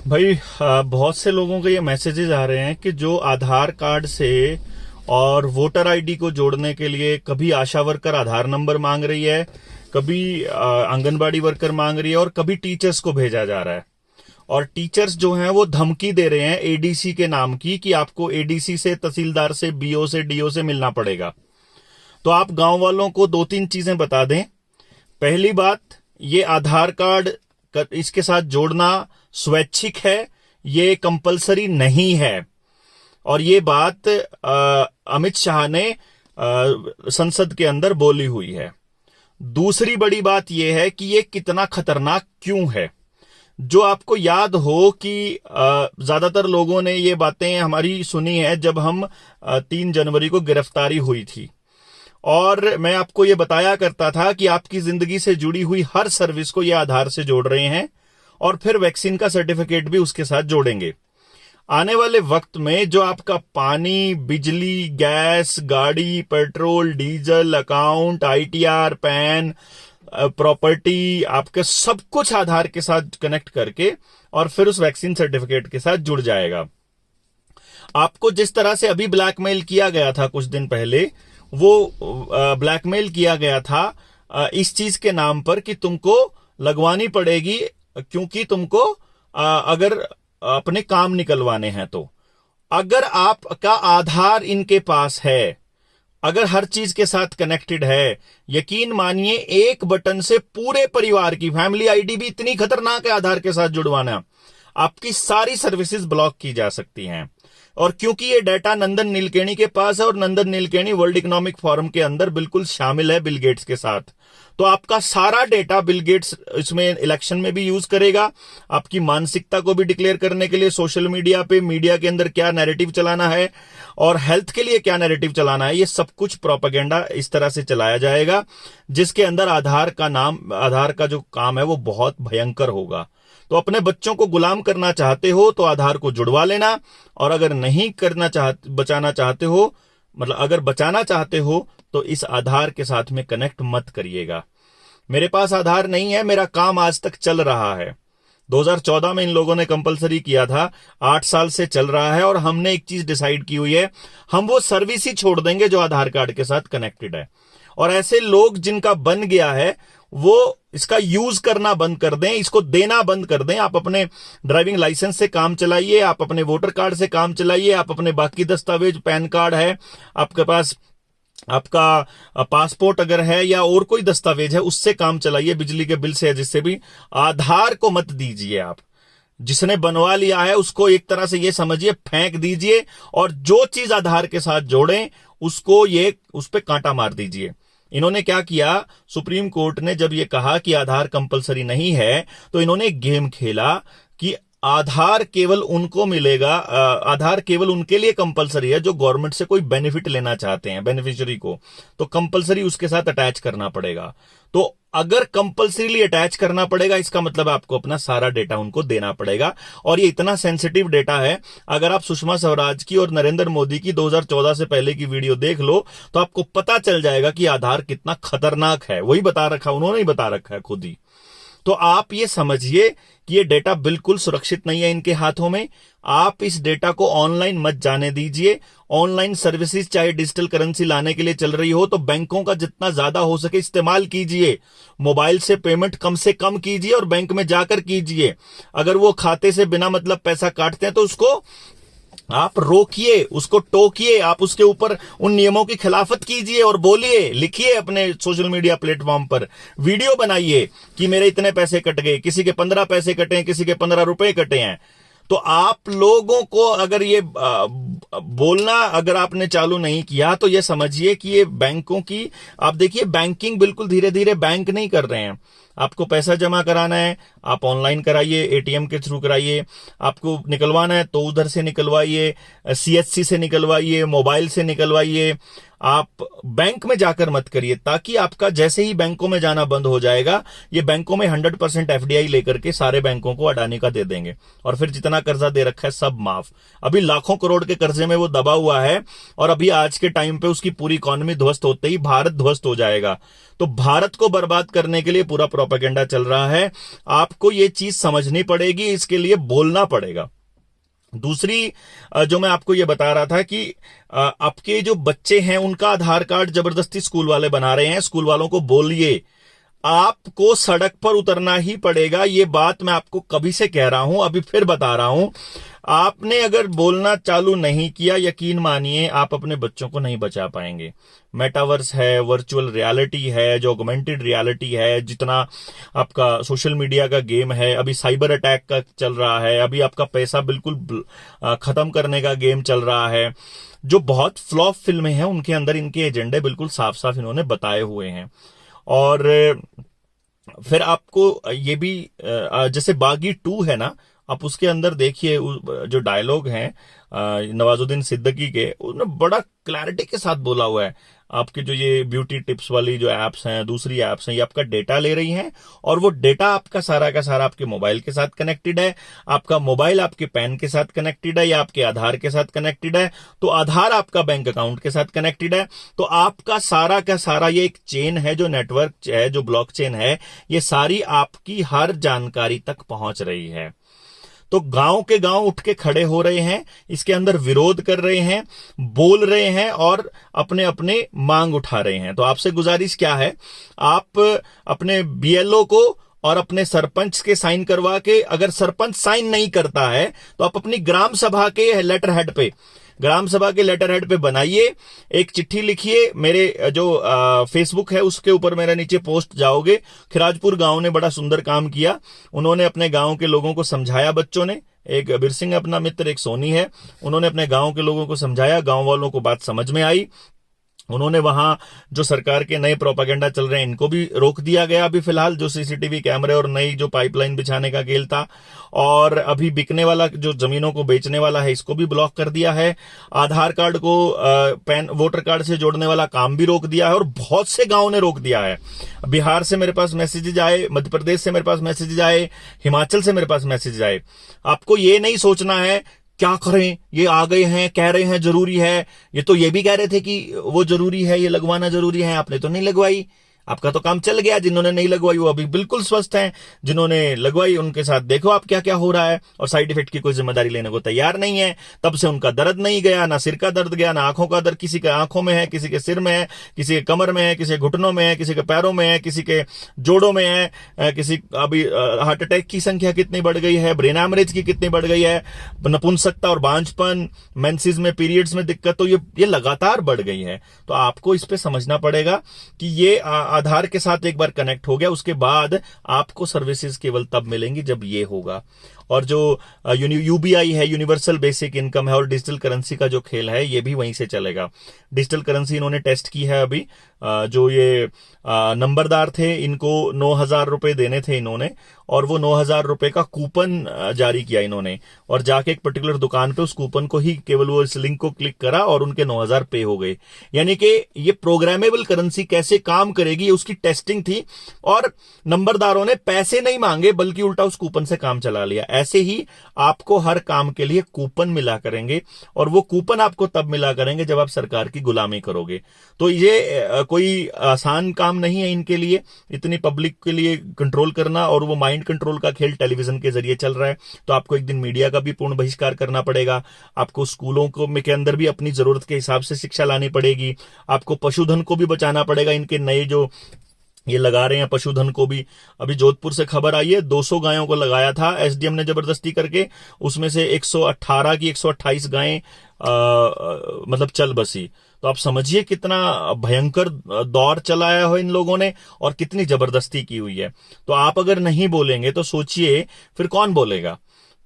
भाई बहुत से लोगों के ये मैसेजेस आ रहे हैं कि जो आधार कार्ड से और वोटर आईडी को जोड़ने के लिए कभी आशा वर्कर आधार नंबर मांग रही है, कभी आंगनबाड़ी वर्कर मांग रही है और कभी टीचर्स को भेजा जा रहा है। और टीचर्स जो हैं वो धमकी दे रहे हैं एडीसी के नाम की कि आपको एडीसी से, तहसीलदार से, बीओ से, डीओ से मिलना पड़ेगा। तो आप गांव वालों को दो तीन चीजें बता दें। पहली बात, ये आधार कार्ड इसके साथ जोड़ना स्वैच्छिक है, ये कंपलसरी नहीं है। और ये बात अमित शाह ने संसद के अंदर बोली हुई है। दूसरी बड़ी बात यह है कि ये कितना खतरनाक क्यों है। जो आपको याद हो कि ज्यादातर लोगों ने ये बातें हमारी सुनी है जब हम 3 जनवरी को गिरफ्तारी हुई थी, और मैं आपको ये बताया करता था कि आपकी जिंदगी से जुड़ी हुई हर सर्विस को ये आधार से जोड़ रहे हैं और फिर वैक्सीन का सर्टिफिकेट भी उसके साथ जोड़ेंगे। आने वाले वक्त में जो आपका पानी, बिजली, गैस, गाड़ी, petrol, diesel, account, ITR, pan, property, आपके सब कुछ आधार के साथ कनेक्ट करके और फिर उस वैक्सीन सर्टिफिकेट के साथ जुड़ जाएगा। आपको जिस तरह से अभी ब्लैकमेल किया गया था कुछ दिन पहले, वो ब्लैकमेल किया गया था इस चीज के नाम पर कि तुमको लगवानी पड़ेगी क्योंकि तुमको अगर अपने काम निकलवाने हैं। तो अगर आपका आधार इनके पास है, अगर हर चीज के साथ कनेक्टेड है, यकीन मानिए एक बटन से पूरे परिवार की फैमिली आईडी भी इतनी खतरनाक है आधार के साथ जुड़वाना, आपकी सारी सर्विसेज ब्लॉक की जा सकती हैं। और क्योंकि ये डाटा नंदन नीलकेणी के पास है और Nandan Nilekani world economic forum के अंदर बिल्कुल शामिल है बिल गेट्स के साथ, तो आपका सारा डेटा बिल गेट्स इसमें इलेक्शन में भी यूज करेगा। आपकी मानसिकता को भी डिक्लेयर करने के लिए सोशल मीडिया पे, मीडिया के अंदर क्या नैरेटिव चलाना है और हेल्थ के लिए क्या नैरेटिव चलाना है, ये सब कुछ प्रोपेगेंडा इस तरह से चलाया जाएगा जिसके अंदर आधार का जो काम है वो बहुत भयंकर होगा। तो अपने बच्चों को गुलाम करना चाहते हो तो आधार को जुड़वा लेना, और अगर नहीं बचाना चाहते हो, मतलब अगर बचाना चाहते हो तो इस आधार के साथ में कनेक्ट मत करिएगा। मेरे पास आधार नहीं है, मेरा काम आज तक चल रहा है। 2014 में इन लोगों ने कंपलसरी किया था, 8 साल से चल रहा है और हमने एक चीज डिसाइड की हुई है, हम वो सर्विस ही छोड़ देंगे जो आधार कार्ड के साथ कनेक्टेड है। और ऐसे लोग जिनका बन गया है वो इसका यूज करना बंद कर दें, इसको देना बंद कर दें। आप अपने ड्राइविंग लाइसेंस से काम चलाइए, आप अपने वोटर कार्ड से काम चलाइए, आप अपने बाकी दस्तावेज, पैन कार्ड है आपके पास, आपका पासपोर्ट अगर है या और कोई दस्तावेज है उससे काम चलाइए, बिजली के बिल से, जिससे भी। आधार को मत दीजिए। आप जिसने बनवा लिया है उसको एक तरह से ये समझिए फेंक दीजिए, और जो चीज आधार के साथ जोड़ें उसको उस पे कांटा मार दीजिए। इन्होंने क्या किया, सुप्रीम कोर्ट ने जब ये कहा कि आधार कंपलसरी नहीं है तो इन्होंने एक गेम खेला कि आधार केवल उनको मिलेगा, आधार केवल उनके लिए कंपलसरी है जो गवर्नमेंट से कोई बेनिफिट लेना चाहते हैं, बेनिफिशियरी को, तो कंपलसरी उसके साथ अटैच करना पड़ेगा। तो अगर कंपलसरीली अटैच करना पड़ेगा इसका मतलब आपको अपना सारा डेटा उनको देना पड़ेगा। और ये इतना सेंसिटिव डेटा है, अगर आप सुषमा स्वराज की और नरेंद्र मोदी की 2014 से पहले की वीडियो देख लो तो आपको पता चल जाएगा कि आधार कितना खतरनाक है। वही बता रखा, उन्होंने ही बता रखा है खुद ही। तो आप ये समझिए कि ये डेटा बिल्कुल सुरक्षित नहीं है इनके हाथों में। आप इस डेटा को ऑनलाइन मत जाने दीजिए। ऑनलाइन सर्विसेज चाहे डिजिटल करेंसी लाने के लिए चल रही हो तो बैंकों का जितना ज्यादा हो सके इस्तेमाल कीजिए। मोबाइल से पेमेंट कम से कम कीजिए और बैंक में जाकर कीजिए। अगर वो खाते से बिना मतलब पैसा काटते हैं तो उसको आप रोकिए, उसको टोकिए, आप उसके ऊपर उन नियमों की खिलाफत कीजिए और बोलिए, लिखिए अपने सोशल मीडिया प्लेटफॉर्म पर, वीडियो बनाइए कि मेरे इतने पैसे कट गए, किसी के 15 पैसे कटे हैं, किसी के 15 रुपए कटे हैं। तो आप लोगों को अगर ये बोलना अगर आपने चालू नहीं किया तो ये समझिए कि ये बैंकों की, आप देखिए बैंकिंग बिल्कुल धीरे धीरे बैंक नहीं कर रहे हैं। आपको पैसा जमा कराना है आप ऑनलाइन कराइए, एटीएम के थ्रू कराइए, आपको निकलवाना है तो उधर से निकलवाइए, सीएससी से निकलवाइए, मोबाइल से निकलवाइए, आप बैंक में जाकर मत करिए, ताकि आपका जैसे ही बैंकों में जाना बंद हो जाएगा ये बैंकों में 100% एफडीआई लेकर के सारे बैंकों को अडानी का दे देंगे और फिर जितना कर्जा दे रखा है सब माफ। अभी लाखों करोड़ के कर्जे में वो दबा हुआ है और अभी आज के टाइम पे उसकी पूरी इकोनॉमी ध्वस्त होते ही भारत ध्वस्त हो जाएगा। तो भारत को बर्बाद करने के लिए पूरा प्रोपेगेंडा चल रहा है। आपको ये चीज समझनी पड़ेगी, इसके लिए बोलना पड़ेगा। दूसरी जो मैं आपको ये बता रहा था कि आपके जो बच्चे हैं उनका आधार कार्ड जबरदस्ती स्कूल वाले बना रहे हैं। स्कूल वालों को बोलिए, आपको सड़क पर उतरना ही पड़ेगा। ये बात मैं आपको कभी से कह रहा हूं, अभी फिर बता रहा हूं। आपने अगर बोलना चालू नहीं किया, यकीन मानिए आप अपने बच्चों को नहीं बचा पाएंगे। मेटावर्स है, वर्चुअल रियलिटी है, जो ऑगमेंटेड रियलिटी है, जितना आपका सोशल मीडिया का गेम है, अभी साइबर अटैक का चल रहा है, अभी आपका पैसा बिल्कुल खत्म करने का गेम चल रहा है। जो बहुत फ्लॉप फिल्में हैं उनके अंदर इनके एजेंडे बिल्कुल साफ साफ इन्होंने बताए हुए हैं। और फिर आपको ये भी जैसे बागी 2 है ना, आप उसके अंदर देखिए जो डायलॉग हैं नवाजुद्दीन सिद्दीकी के, उन्होंने बड़ा क्लैरिटी के साथ बोला हुआ है। आपके जो ये ब्यूटी टिप्स वाली जो एप्स हैं, दूसरी एप्स हैं, ये आपका डेटा ले रही हैं और वो डेटा आपका सारा का सारा आपके मोबाइल के साथ कनेक्टेड है। आपका मोबाइल आपके पैन के साथ कनेक्टेड है या आपके आधार के साथ कनेक्टेड है, तो आधार आपका बैंक अकाउंट के साथ कनेक्टेड है। तो आपका सारा का सारा ये एक चेन है, जो नेटवर्क है, जो ब्लॉकचेन है, ये सारी आपकी हर जानकारी तक पहुंच रही है। तो गांव के गांव उठ के खड़े हो रहे हैं, इसके अंदर विरोध कर रहे हैं, बोल रहे हैं और अपने अपने मांग उठा रहे हैं। तो आपसे गुजारिश क्या है, आप अपने बीएलओ को और अपने सरपंच के साइन करवा के, अगर सरपंच साइन नहीं करता है तो आप अपनी ग्राम सभा के लेटर हेड पे, ग्राम सभा के लेटर हेड पे बनाइए, एक चिट्ठी लिखिए। मेरे जो फेसबुक है उसके ऊपर मेरे नीचे पोस्ट जाओगे। खिराजपुर गांव ने बड़ा सुंदर काम किया, उन्होंने अपने गांव के लोगों को समझाया। बच्चों ने, एक बिरसिंह अपना मित्र, एक सोनी है, उन्होंने अपने गांव के लोगों को समझाया, गांव वालों को बात समझ में आई। उन्होंने वहां जो सरकार के नए प्रोपेगेंडा चल रहे हैं इनको भी रोक दिया गया अभी फिलहाल, जो सीसीटीवी कैमरे और नई जो पाइपलाइन बिछाने का खेल था। और अभी बिकने वाला जो जमीनों को बेचने वाला है इसको भी ब्लॉक कर दिया है। आधार कार्ड को पैन वोटर कार्ड से जोड़ने वाला काम भी रोक दिया है और बहुत से गांव ने रोक दिया है। बिहार से मेरे पास मैसेजेज आए, मध्य प्रदेश से मेरे पास मैसेजेज आए, हिमाचल से मेरे पास मैसेजेज आए। आपको ये नहीं सोचना है क्या करें, ये आ गए हैं, कह रहे हैं जरूरी है, ये तो ये भी कह रहे थे कि वो जरूरी है, ये लगवाना जरूरी है, आपने तो नहीं लगवाई, आपका तो काम चल गया। जिन्होंने नहीं लगवाई वो अभी बिल्कुल स्वस्थ हैं, जिन्होंने लगवाई उनके साथ देखो आप क्या क्या हो रहा है, और साइड इफेक्ट की कोई जिम्मेदारी लेने को तैयार नहीं है। तब से उनका दर्द नहीं गया, ना सिर का दर्द गया, ना आंखों का दर्द। किसी के आंखों में है, किसी के सिर में है, किसी के कमर में है, किसी के घुटनों में है, किसी के पैरों में है, किसी के जोड़ों में है, किसी अभी हार्ट अटैक की संख्या कितनी बढ़ गई है, ब्रेन हैमरेज की कितनी बढ़ गई है, नपुंसकता और बांझपन, मेंसेस में, पीरियड्स में दिक्कत, तो ये लगातार बढ़ गई है। तो आपको इस पे समझना पड़ेगा कि ये आधार के साथ एक बार कनेक्ट हो गया, उसके बाद आपको सर्विसेज केवल तब मिलेंगी जब ये होगा। और जो यूबीआई है, यूनिवर्सल बेसिक इनकम है, और डिजिटल करेंसी का जो खेल है ये भी वहीं से चलेगा। डिजिटल करेंसी इन्होंने टेस्ट की है अभी, जो ये नंबरदार थे इनको 9,000 रुपए देने थे इन्होंने, और वो 9,000 रुपए का कूपन जारी किया इन्होंने, और जाके एक पर्टिकुलर दुकान पे उस कूपन को ही केवल वो इस लिंक को क्लिक करा और उनके 9,000 पे हो गए। यानी कि ये प्रोग्रामेबल करेंसी कैसे काम करेगी उसकी टेस्टिंग थी, और नंबरदारों ने पैसे नहीं मांगे बल्कि उल्टा उस कूपन से काम चला लिया। ऐसे ही आपको हर काम के लिए कूपन मिला करेंगे, और वो कूपन आपको तब मिला करेंगे जब आप सरकार की गुलामी करोगे। तो ये कोई आसान काम नहीं है इनके लिए, इतनी पब्लिक के लिए कंट्रोल करना, और वो माइंड कंट्रोल का खेल टेलीविजन के जरिए चल रहा है। तो आपको एक दिन मीडिया का भी पूर्ण बहिष्कार करना पड़ेगा, आपको स्कूलों को के अंदर भी अपनी जरूरत के हिसाब से शिक्षा लानी पड़ेगी, आपको पशुधन को भी बचाना पड़ेगा। इनके नए जो ये लगा रहे हैं पशुधन को भी, अभी जोधपुर से खबर आई है 200 गायों को लगाया था एसडीएम ने जबरदस्ती करके, उसमें से 118 की 128 गायें मतलब चल बसी। तो आप समझिए कितना भयंकर दौर चलाया हो इन लोगों ने और कितनी जबरदस्ती की हुई है। तो आप अगर नहीं बोलेंगे तो सोचिए फिर कौन बोलेगा।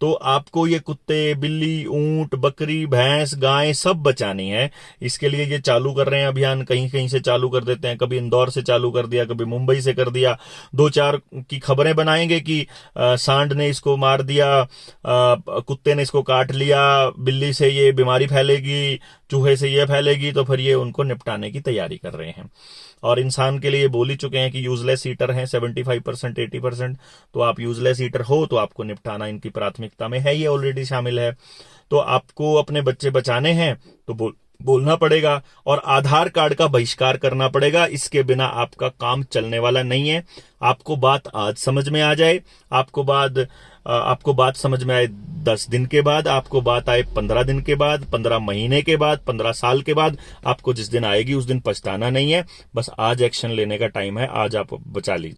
तो आपको ये कुत्ते, बिल्ली, ऊंट, बकरी, भैंस, गाय सब बचानी है। इसके लिए ये चालू कर रहे हैं अभियान, कहीं कहीं से चालू कर देते हैं, कभी इंदौर से चालू कर दिया, कभी मुंबई से कर दिया। 2-4 की खबरें बनाएंगे कि सांड ने इसको मार दिया, कुत्ते ने इसको काट लिया, बिल्ली से ये बीमारी फैलेगी, चूहे से ये फैलेगी, तो फिर ये उनको निपटाने की तैयारी कर रहे हैं। और इंसान के लिए बोल ही चुके हैं कि यूजलेस ईटर हैं 75% 80%। तो आप यूजलेस ईटर हो तो आपको निपटाना इनकी प्राथमिकता में है, ये ऑलरेडी शामिल है। तो आपको अपने बच्चे बचाने हैं तो बोलना पड़ेगा और आधार कार्ड का बहिष्कार करना पड़ेगा। इसके बिना आपका काम चलने वाला नहीं है। आपको बात आज समझ में आ जाए, आपको बात समझ में आए 10 दिन के बाद, आपको बात आए 15 दिन के बाद, 15 महीने के बाद, 15 साल के बाद, आपको जिस दिन आएगी उस दिन पछताना नहीं है। बस आज एक्शन लेने का टाइम है, आज आप बचा लीजिए।